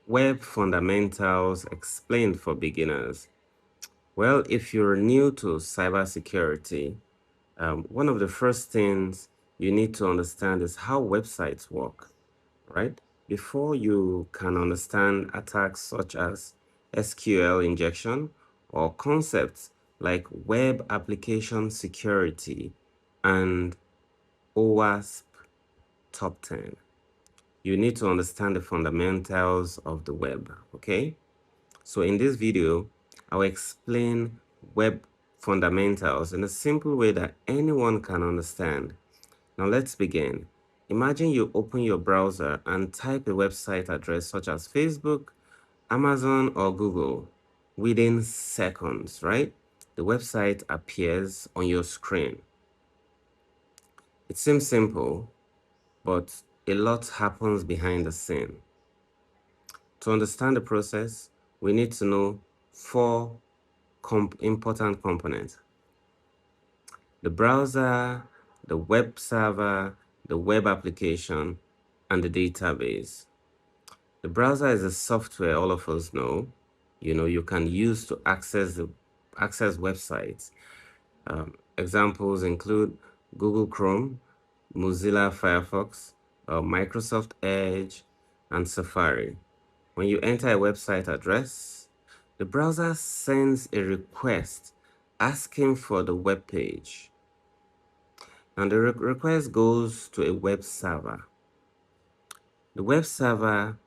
Web fundamentals explained for beginners. Well, if you're new to cybersecurity, one of the first things you need to understand is how websites work, right? Before you can understand attacks such as SQL injection or concepts like web application security and OWASP top 10, you need to understand the fundamentals of the web, okay? So in this video, I'll explain web fundamentals in a simple way that anyone can understand. Now let's begin. Imagine you open your browser and type a website address such as Facebook, Amazon, or Google. Within seconds, right? The website appears on your screen. It seems simple, but a lot happens behind the scene. To understand the process, we need to know four important components: the browser, the web server, the web application, and the database. The browser is a software all of us know, you can use to access websites. Examples include Google Chrome, Mozilla Firefox, Microsoft Edge, and Safari. When you enter a website address, the browser sends a request asking for the web page, and the request goes to a web server. The web server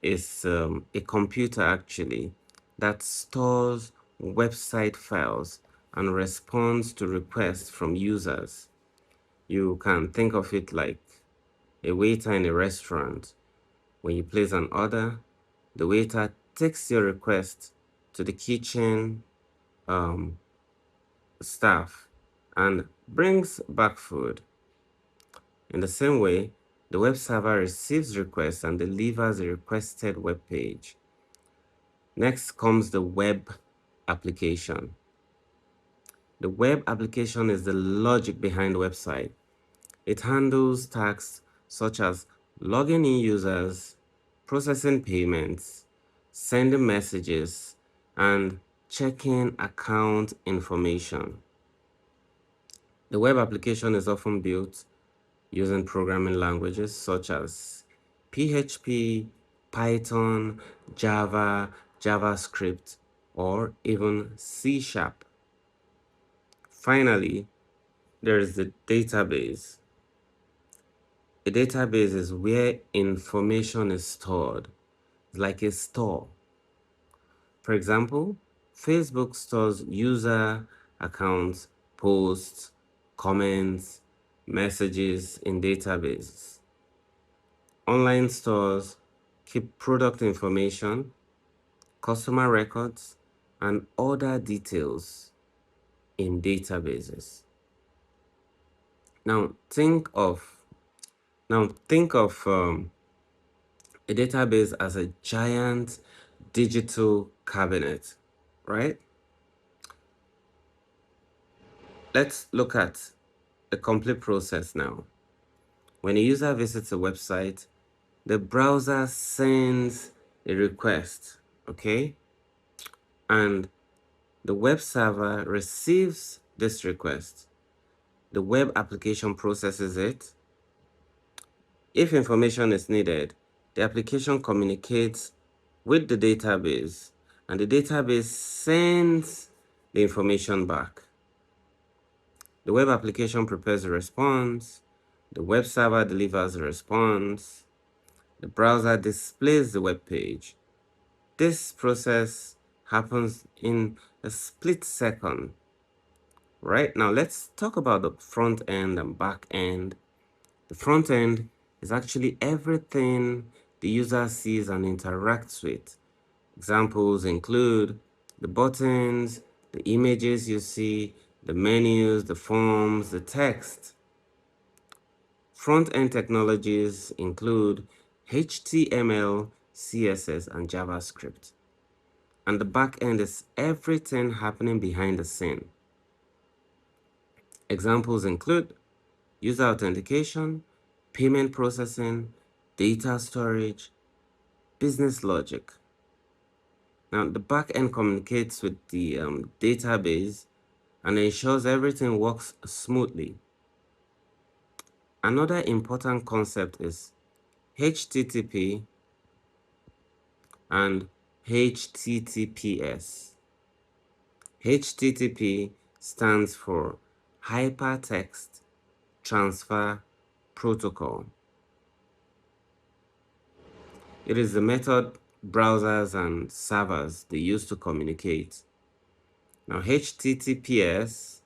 is a computer actually that stores website files and responds to requests from users. You can think of it like a waiter in a restaurant. When you place an order, the waiter takes your request to the kitchen staff and brings back food. In the same way, the web server receives requests and delivers a requested web page. Next comes the web application. The web application is the logic behind the website. It handles tasks such as logging in users, processing payments, sending messages, and checking account information. The web application is often built using programming languages such as PHP, Python, Java, JavaScript, or even C Sharp. Finally, there is the database. A database is where information is stored, like a store. For example, Facebook stores user accounts, posts, comments, messages in databases. Online stores keep product information, customer records, and other details in databases. Now think of a database as a giant digital cabinet, right? Let's look at the complete process now. When a user visits a website, the browser sends a request, okay? And the web server receives this request. The web application processes it. If information is needed, the application communicates with the database, and the database sends the information back. The web application prepares a response, the web server delivers a response, the browser displays the web page. This process happens in a split second. Right now, let's talk about the front end and back end. The front end is actually everything the user sees and interacts with. Examples include the buttons, the images you see, the menus, the forms, the text. Front-end technologies include HTML, CSS, and JavaScript. And the back end is everything happening behind the scene. Examples include user authentication, payment processing, data storage, business logic. Now, the backend communicates with the database and ensures everything works smoothly. Another important concept is HTTP and HTTPS. HTTP stands for Hypertext Transfer Protocol. It is the method browsers and servers they use to communicate. Now, HTTPS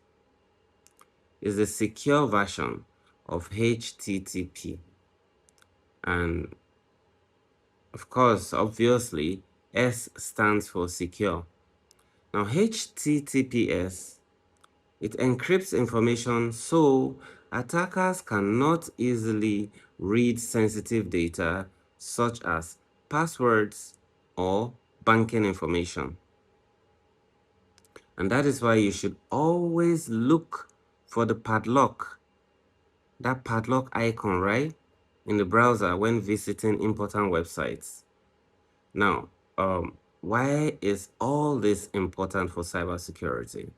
is the secure version of HTTP. And of course, obviously, S stands for secure. Now, HTTPS, it encrypts information so attackers cannot easily read sensitive data such as passwords or banking information. And that is why you should always look for the padlock, that padlock icon, right, in the browser when visiting important websites. Now, why is all this important for cybersecurity?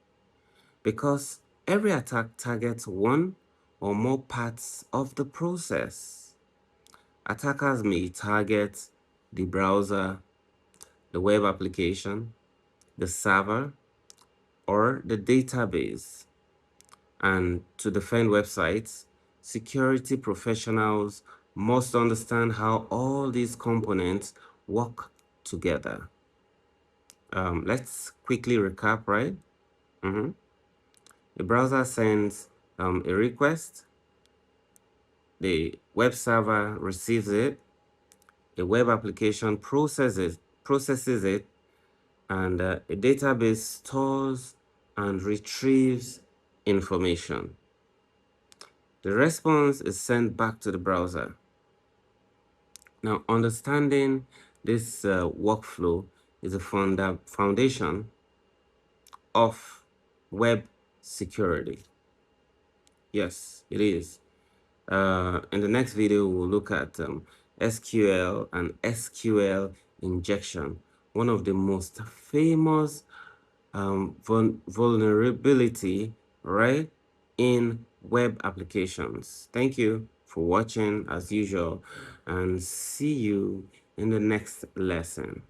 Because every attack targets one or more parts of the process. Attackers may target the browser, the web application, the server, or the database. And to defend websites, security professionals must understand how all these components work together. Let's quickly recap, right? The browser sends a request, the web server receives it, the web application processes it, and a database stores and retrieves information. The response is sent back to the browser. Now, understanding this workflow is a foundation of web security. Yes, it is. In the next video, we'll look at SQL and SQL injection, one of the most famous vulnerability, right, in web applications. Thank you for watching as usual, and see you in the next lesson.